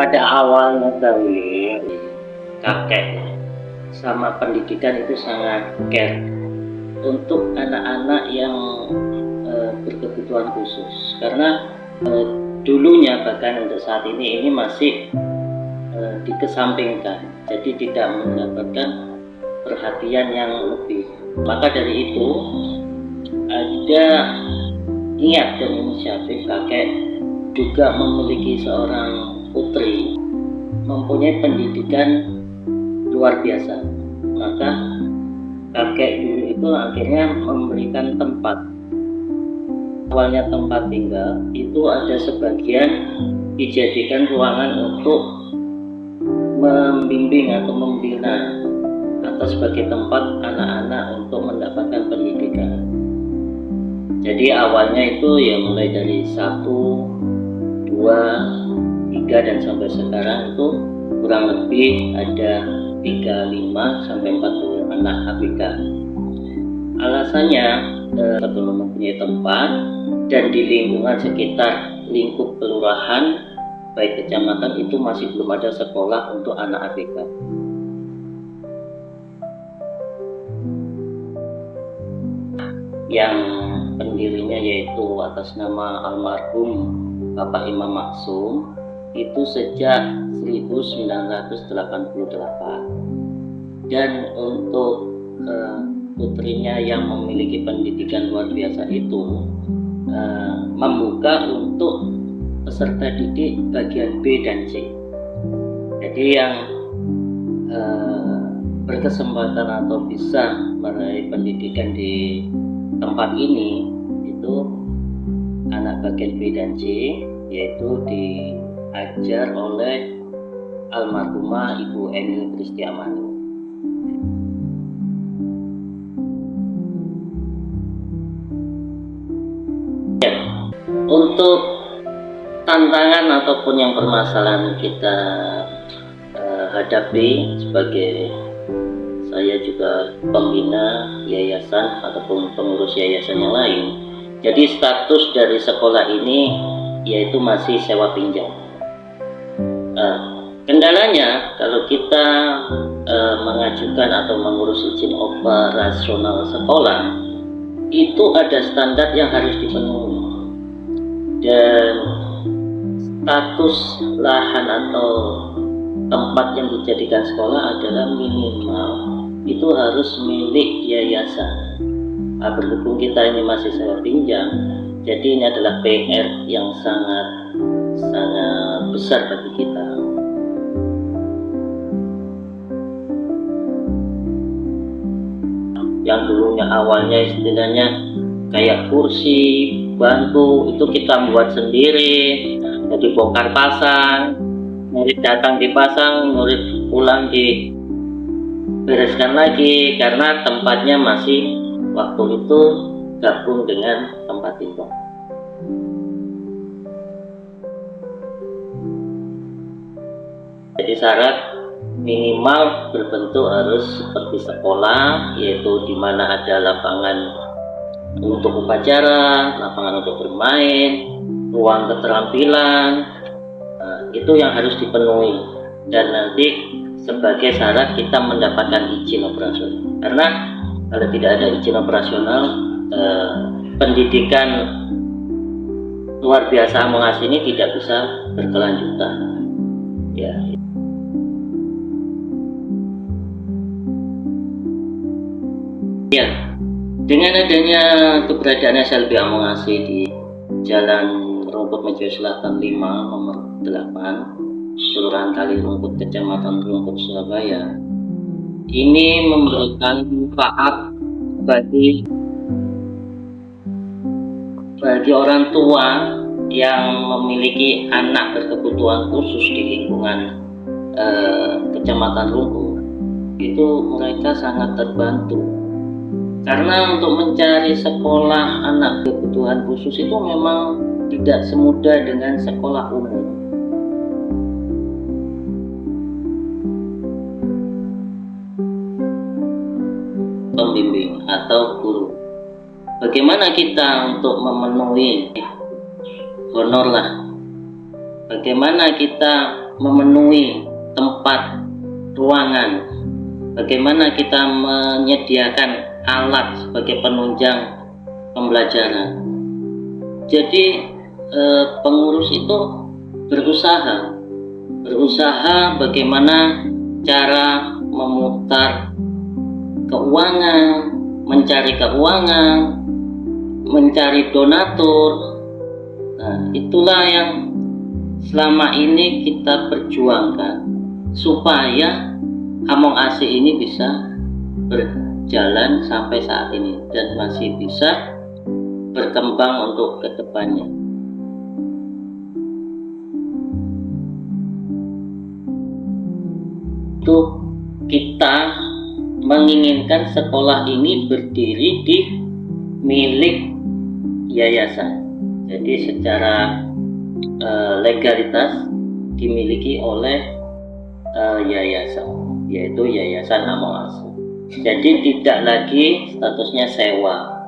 Pada awalnya kali kakek sama pendidikan itu sangat care untuk anak-anak yang berkebutuhan khusus, karena dulunya bahkan untuk saat ini masih dikesampingkan, jadi tidak mendapatkan perhatian yang lebih. Maka dari itu ada niat dan inisiatif kakek juga memiliki seorang putri mempunyai pendidikan luar biasa. Maka kakek dulu itu akhirnya memberikan tempat, awalnya tempat tinggal itu ada sebagian dijadikan ruangan untuk membimbing atau membina atau sebagai tempat anak-anak untuk mendapatkan pendidikan. Jadi awalnya itu ya mulai dari 1, 2, 3 dan sampai sekarang itu kurang lebih ada 35 sampai 40 anak ABK. Alasannya belum mempunyai tempat dan di lingkungan sekitar lingkup kelurahan baik kecamatan itu masih belum ada sekolah untuk anak ABK. Yang pendirinya yaitu atas nama almarhum Bapak Imam Maksum itu sejak 1988, dan untuk putrinya yang memiliki pendidikan luar biasa itu membuka untuk peserta didik bagian B dan C. Jadi yang berkesempatan atau bisa meraih pendidikan di tempat ini itu anak bagian B dan C, yaitu diajar oleh almarhumah Ibu Emil Kristiamani. Ya, untuk tantangan ataupun yang permasalahan kita hadapi sebagai saya juga pembina yayasan ataupun pengurus yayasan yang lain. Jadi status dari sekolah ini yaitu masih sewa pinjam. Kendalanya kalau kita mengajukan atau mengurus izin operasional sekolah itu ada standar yang harus dipenuhi, dan status lahan atau tempat yang dijadikan sekolah adalah minimal itu harus milik yayasan. Berhubung kita ini masih sewa pinjam, jadi ini adalah PR yang sangat besar bagi kita. Yang dulunya awalnya istilahnya kayak kursi, bangku itu kita buat sendiri, jadi bongkar pasang, murid datang dipasang, murid pulang dibereskan lagi, karena tempatnya masih waktu itu gabung dengan tempat tinggal. Jadi syarat minimal berbentuk harus seperti sekolah, yaitu di mana ada lapangan untuk upacara, lapangan untuk bermain, ruang keterampilan, itu yang harus dipenuhi, dan nanti sebagai syarat kita mendapatkan izin operasional. Karena kalau tidak ada izin operasional, pendidikan luar biasa Mongas ini tidak bisa berkelanjutan. Ya. Ya, dengan adanya keberadaan SLB Amongasi di Jalan Rumput Mejo Selatan 5 nomor 8 Kelurahan Kalirumput Kecamatan Rumput Surabaya, ini memberikan manfaat bagi orang tua yang memiliki anak berkebutuhan khusus di lingkungan Kecamatan Rumput. Itu mereka sangat terbantu, karena untuk mencari sekolah anak kebutuhan khusus itu memang tidak semudah dengan sekolah umum. Pembimbing atau guru, bagaimana kita untuk memenuhi honor lah, bagaimana kita memenuhi tempat, ruangan, bagaimana kita menyediakan alat sebagai penunjang pembelajaran. Jadi pengurus itu berusaha bagaimana cara memutar keuangan, mencari donatur. Nah, itulah yang selama ini kita perjuangkan supaya Among Asih ini bisa berjalan sampai saat ini dan masih bisa berkembang untuk kedepannya. Itu kita menginginkan sekolah ini berdiri di milik yayasan. Jadi secara legalitas dimiliki oleh yayasan, yaitu Yayasan Among Asih. Jadi tidak lagi statusnya sewa.